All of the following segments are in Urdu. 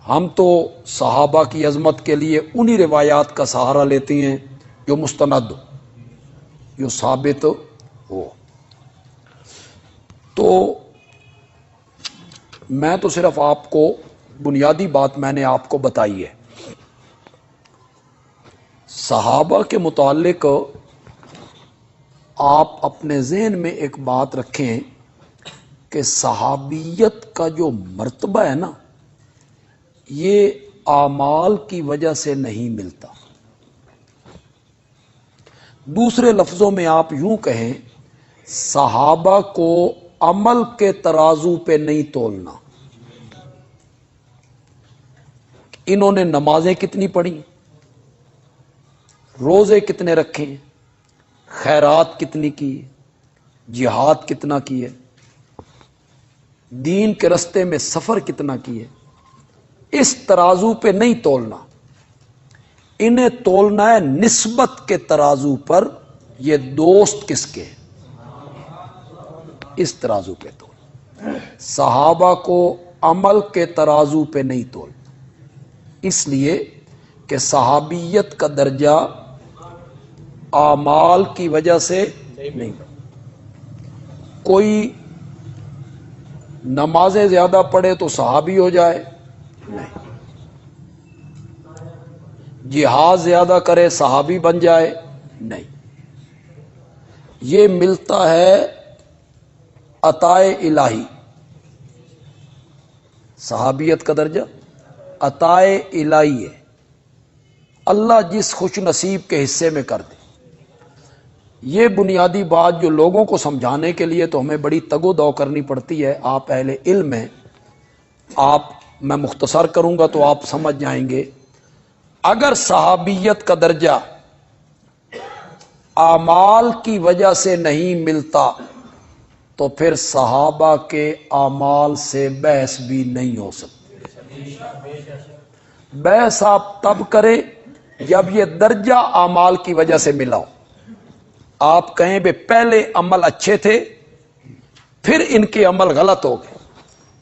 ہم تو صحابہ کی عظمت کے لیے انہی روایات کا سہارا لیتے ہیں جو مستند جو ثابت ہو. تو میں تو صرف آپ کو بنیادی بات میں نے آپ کو بتائی ہے. صحابہ کے متعلق آپ اپنے ذہن میں ایک بات رکھیں کہ صحابیت کا جو مرتبہ ہے نا، یہ اعمال کی وجہ سے نہیں ملتا. دوسرے لفظوں میں آپ یوں کہیں، صحابہ کو عمل کے ترازو پہ نہیں تولنا. انہوں نے نمازیں کتنی پڑھی، روزے کتنے رکھے، خیرات کتنی کی، جہاد کتنا کی ہے، دین کے رستے میں سفر کتنا کی ہے، اس ترازو پہ نہیں تولنا. انہیں تولنا ہے نسبت کے ترازو پر. یہ دوست کس کے، اس ترازو پہ تول. صحابہ کو عمل کے ترازو پہ نہیں تول، اس لیے کہ صحابیت کا درجہ اعمال کی وجہ سے نہیں. کوئی نمازیں زیادہ پڑھے تو صحابی ہو جائے نہیں، جہاد زیادہ کرے صحابی بن جائے نہیں. یہ ملتا ہے عطائے الہی. صحابیت کا درجہ عطائے الہی ہے، اللہ جس خوش نصیب کے حصے میں کر دے. یہ بنیادی بات جو لوگوں کو سمجھانے کے لیے تو ہمیں بڑی تگ و دو کرنی پڑتی ہے. آپ اہل علم ہیں، میں مختصر کروں گا تو آپ سمجھ جائیں گے. اگر صحابیت کا درجہ اعمال کی وجہ سے نہیں ملتا تو پھر صحابہ کے اعمال سے بحث بھی نہیں ہو سکتی. بحث آپ تب کریں جب یہ درجہ اعمال کی وجہ سے ملا ہو. آپ کہیں بے پہلے عمل اچھے تھے پھر ان کے عمل غلط ہو گئے،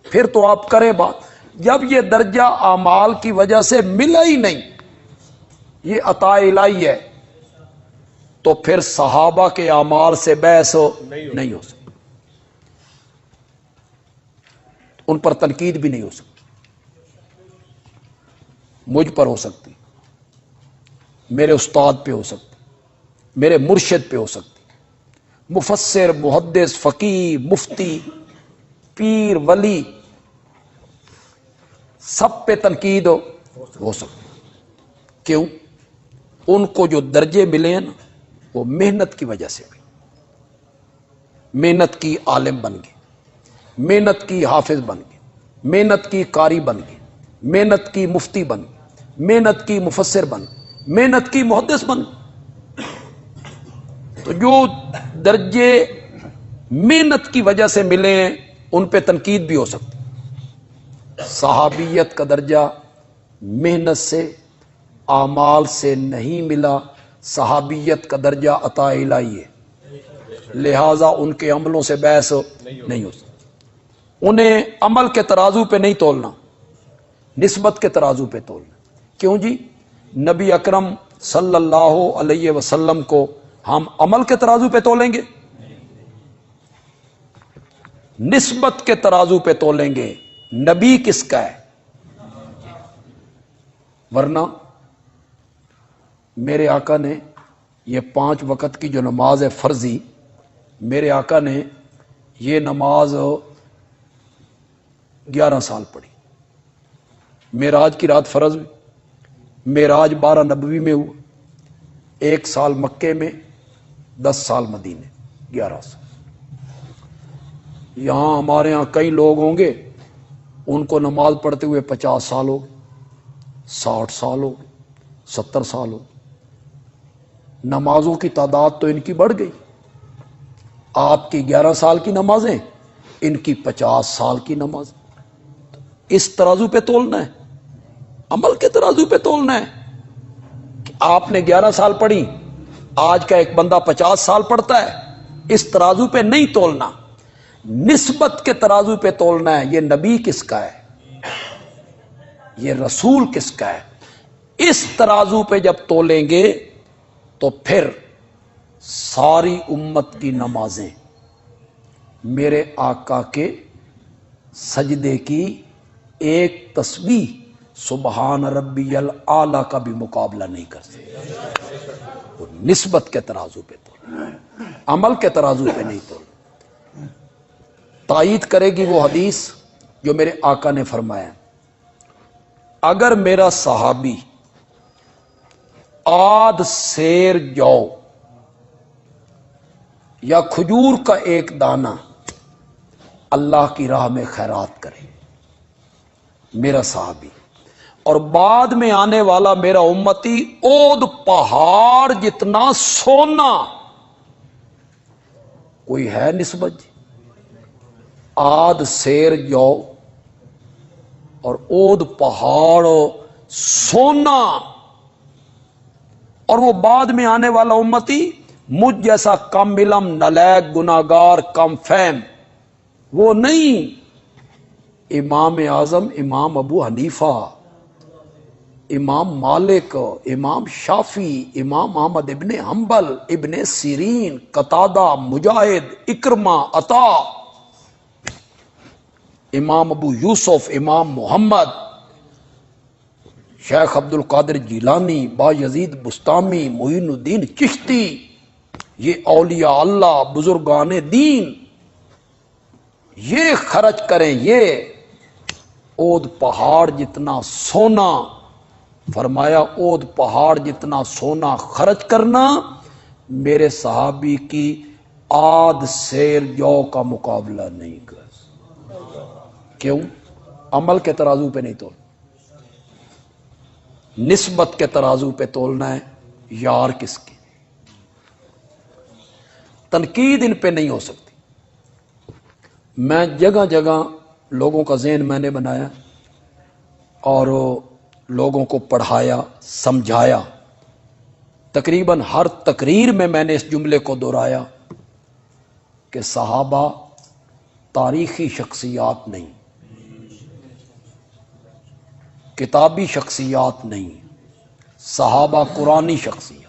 پھر تو آپ کریں بات. جب یہ درجہ اعمال کی وجہ سے ملا ہی نہیں، یہ عطا الہی ہے، تو پھر صحابہ کے اعمال سے بحث نہیں ہو سکتی، ان پر تنقید بھی نہیں ہو سکتی. مجھ پر ہو سکتی، میرے استاد پہ ہو سکتی، میرے مرشد پہ ہو سکتی، مفسر، محدث، فقیہ، مفتی، پیر، ولی، سب پہ تنقید ہو سکتی. کیوں؟ ان کو جو درجے ملے ہیں نا وہ محنت کی وجہ سے بھی. محنت کی عالم بن گئے، محنت کی حافظ بن گئے، محنت کی قاری بن گئے، محنت کی مفتی بن گئے، محنت کی مفسر بن گئے، محنت کی محدث بن گئے. تو جو درجے محنت کی وجہ سے ملے ہیں ان پہ تنقید بھی ہو سکتی. صحابیت کا درجہ محنت سے، اعمال سے نہیں ملا. صحابیت کا درجہ عطا الہی ہے، لہذا ان کے عملوں سے بحث نہیں ہو سکتی. انہیں عمل کے ترازو پہ نہیں تولنا، نسبت کے ترازو پہ تولنا. کیوں جی؟ نبی اکرم صلی اللہ علیہ وسلم کو ہم عمل کے ترازو پہ تولیں گے، نسبت کے ترازو پہ تولیں گے. نبی کس کا ہے؟ ورنہ میرے آقا نے یہ 5 وقت کی جو نماز ہے فرضی، میرے آقا نے یہ نماز 11 سال پڑھی. معراج کی رات فرض ہوئی، معراج 12 نبوی میں ہوا، 1 سال مکے میں، 10 سال مدینے، 11 سال. یہاں ہمارے ہاں کئی لوگ ہوں گے ان کو نماز پڑھتے ہوئے 50 سال ہو گئے، 60 سال ہو گئے، 70 سال ہو گئے. نمازوں کی تعداد تو ان کی بڑھ گئی. آپ کی 11 سال کی نمازیں، ان کی 50 سال کی نماز. اس ترازو پہ تولنا ہے، عمل کے ترازو پہ تولنا ہے. کہ آپ نے 11 سال پڑھی، آج کا ایک بندہ 50 سال پڑھتا ہے، اس ترازو پہ نہیں تولنا، نسبت کے ترازو پہ تولنا ہے. یہ نبی کس کا ہے؟ یہ رسول کس کا ہے. اس ترازو پہ جب تولیں گے تو پھر ساری امت کی نمازیں میرے آقا کے سجدے کی ایک تسبیح سبحان ربی الاعلی کا بھی مقابلہ نہیں کر سکتے. نسبت کے ترازو پہ تول، عمل کے ترازو پہ نہیں تول. تائید کرے گی وہ حدیث جو میرے آقا نے فرمایا، اگر میرا صحابی آدھ سیر جو یا کھجور کا ایک دانہ اللہ کی راہ میں خیرات کرے، میرا صحابی، اور بعد میں آنے والا میرا امتی اود پہاڑ جتنا سونا، کوئی ہے نسبت جی؟ آدھ سیر جو اور اود پہاڑ سونا، اور وہ بعد میں آنے والا امتی مجھ جیسا کم علم، نالائق، گناہگار، کم فہم وہ نہیں. امام اعظم امام ابو حنیفہ، امام مالک، امام شافعی، امام احمد ابن حنبل، ابن سیرین، قتادہ، مجاہد، اکرمہ، عطا، امام ابو یوسف، امام محمد، شیخ عبد القادر جیلانی، با یزید بستامی، معین الدین چشتی، یہ اولیاء اللہ، بزرگان دین، یہ خرچ کریں، یہ اود پہاڑ جتنا سونا، فرمایا اود پہاڑ جتنا سونا خرچ کرنا میرے صحابی کی آدھ سیر جو کا مقابلہ نہیں کر. کیوں؟ عمل کے ترازو پہ نہیں تول، نسبت کے ترازو پہ تولنا ہے. یار کس کی؟ تنقید ان پہ نہیں ہو سکتی. میں جگہ جگہ لوگوں کا ذہن میں نے بنایا اور لوگوں کو پڑھایا، سمجھایا. تقریباً ہر تقریر میں نے اس جملے کو دہرایا کہ صحابہ تاریخی شخصیات نہیں، کتابی شخصیات نہیں، صحابہ قرآنی شخصیات.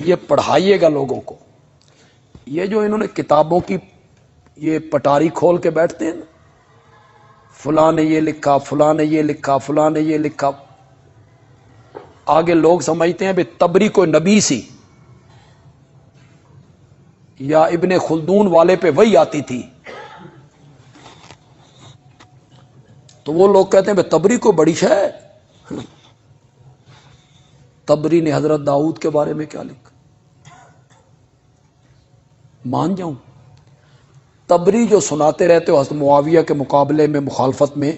یہ پڑھائیے گا لوگوں کو. یہ جو انہوں نے کتابوں کی یہ پٹاری کھول کے بیٹھتے ہیں نا، فلاں نے یہ لکھا، فلاں نے یہ لکھا، فلاں نے یہ لکھا، آگے لوگ سمجھتے ہیں بھئی تبری کوئی نبی سی یا ابن خلدون والے پہ وہی آتی تھی، تو وہ لوگ کہتے ہیں بھئی تبری کو بڑی شے ہے. تبری نے حضرت داؤد کے بارے میں کیا لکھا؟ مان جاؤں تبری جو سناتے رہتے ہو حضرت معاویہ کے مقابلے میں مخالفت میں،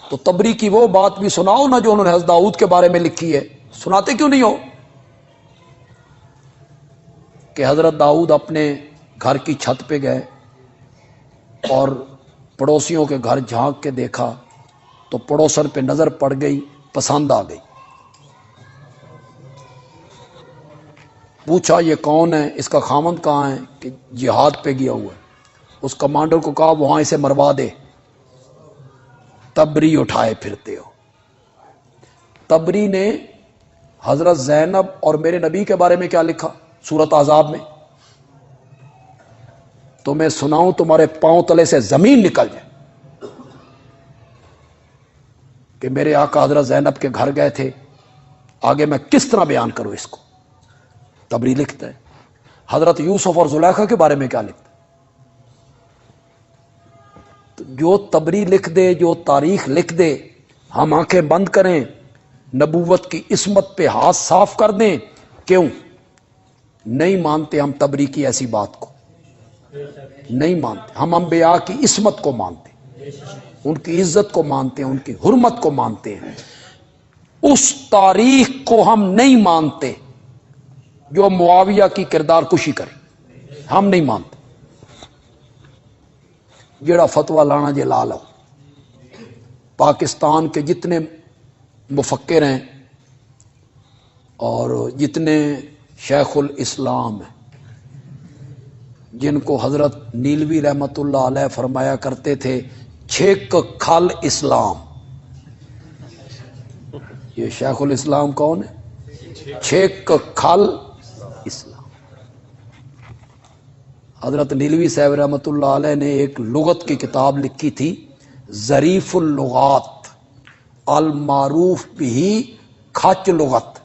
تو تبری کی وہ بات بھی سناؤ نا جو انہوں نے حضرت داؤد کے بارے میں لکھی ہے. سناتے کیوں نہیں ہو کہ حضرت داؤد اپنے گھر کی چھت پہ گئے اور پڑوسیوں کے گھر جھانک کے دیکھا تو پڑوسن پہ نظر پڑ گئی، پسند آ گئی. پوچھا یہ کون ہے؟ اس کا خاوند کہاں ہے؟ کہ جہاد پہ گیا ہوا ہے. اس کمانڈر کو کہا وہاں اسے مروا دے. تبری اٹھائے پھرتے ہو. تبری نے حضرت زینب اور میرے نبی کے بارے میں کیا لکھا سورۃ احزاب میں؟ تو میں سناؤں تمہارے پاؤں تلے سے زمین نکل جائے کہ میرے آقا حضرت زینب کے گھر گئے تھے. آگے میں کس طرح بیان کروں اس کو؟ تبری لکھتا ہے. حضرت یوسف اور زلیخا کے بارے میں کیا لکھتا ہے؟ تو جو تبری لکھ دے، جو تاریخ لکھ دے، ہم آنکھیں بند کریں، نبوت کی عصمت پہ ہاتھ صاف کر دیں. کیوں نہیں مانتے ہم تبری کی ایسی بات کو؟ نہیں مانتے. ہم انبیاء کی عصمت کو مانتے ہیں، ان کی عزت کو مانتے ہیں، ان کی حرمت کو مانتے ہیں. اس تاریخ کو ہم نہیں مانتے جو معاویہ کی کردار کشی کرے. ہم نہیں مانتے. جڑا فتویٰ لانا جے لا لو. پاکستان کے جتنے مفکر ہیں اور جتنے شیخ الاسلام ہیں، جن کو حضرت نیلوی رحمت اللہ علیہ فرمایا کرتے تھے چھک کھل اسلام، یہ شیخ الاسلام کون ہے؟ چھیک کھل اسلام۔ حضرت نیلوی صاحب رحمۃ اللہ علیہ نے ایک لغت کی کتاب لکھی تھی، ظریف اللغات المعروف بھی کھچ لغت،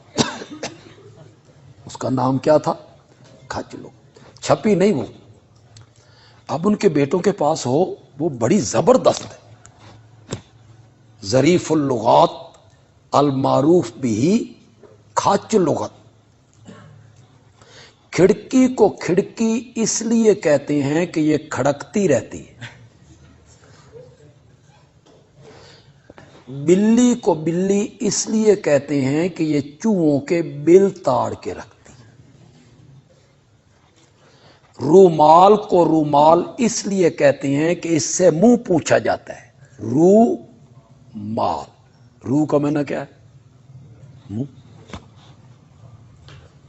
اس کا نام کیا تھا؟ کھچ لغت، چھپی نہیں وہ، اب ان کے بیٹوں کے پاس ہو، وہ بڑی زبردست ہے، ظریف اللغات المعروف بھی کھچ لغت۔ کھڑکی کو کھڑکی اس لیے کہتے ہیں کہ یہ کھڑکتی رہتی ہے، بلی کو بلی اس لیے کہتے ہیں کہ یہ چوہوں کے بل تاڑ کے رکھتی، رومال کو رومال اس لیے کہتے ہیں کہ اس سے منہ پوچھا جاتا ہے، رومال، روح کا معنی کیا ہے؟ منہ۔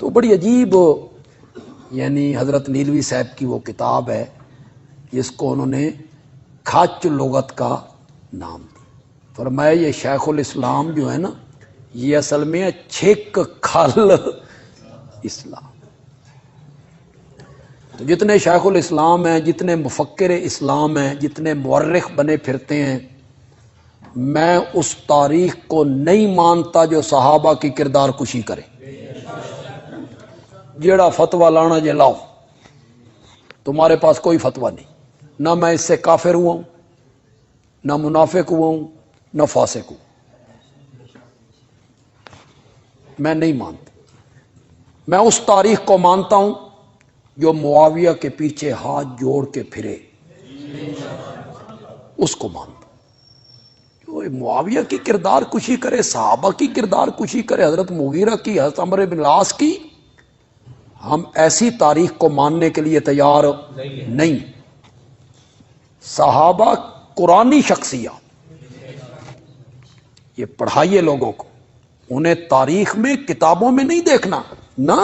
تو بڑی عجیب، یعنی حضرت نیلوی صاحب کی وہ کتاب ہے جس کو انہوں نے کھچ لغت کا نام دیا۔ فرمایا یہ شیخ الاسلام جو ہے نا، یہ اصل میں چھک کھل اسلام۔ تو جتنے شیخ الاسلام ہیں، جتنے مفکر اسلام ہیں، جتنے مورخ بنے پھرتے ہیں، میں اس تاریخ کو نہیں مانتا جو صحابہ کی کردار کشی کرے۔ جیڑا فتویٰ لانا جے لاؤ، تمہارے پاس کوئی فتویٰ نہیں، نہ میں اس سے کافر ہوا ہوں، نہ منافق ہوا ہوں، نہ فاسق ہوں، میں نہیں مانتا۔ میں اس تاریخ کو مانتا ہوں جو معاویہ کے پیچھے ہاتھ جوڑ کے پھرے، اس کو مانتا ہوں۔ جو معاویہ کی کردار کشی کرے، صحابہ کی کردار کشی کرے، حضرت مغیرہ کی، حضرت عمرو بن العاص کی، ہم ایسی تاریخ کو ماننے کے لیے تیار نہیں۔ صحابہ قرآنی شخصیات، یہ پڑھائیے لوگوں کو، انہیں تاریخ میں کتابوں میں نہیں دیکھنا، نہ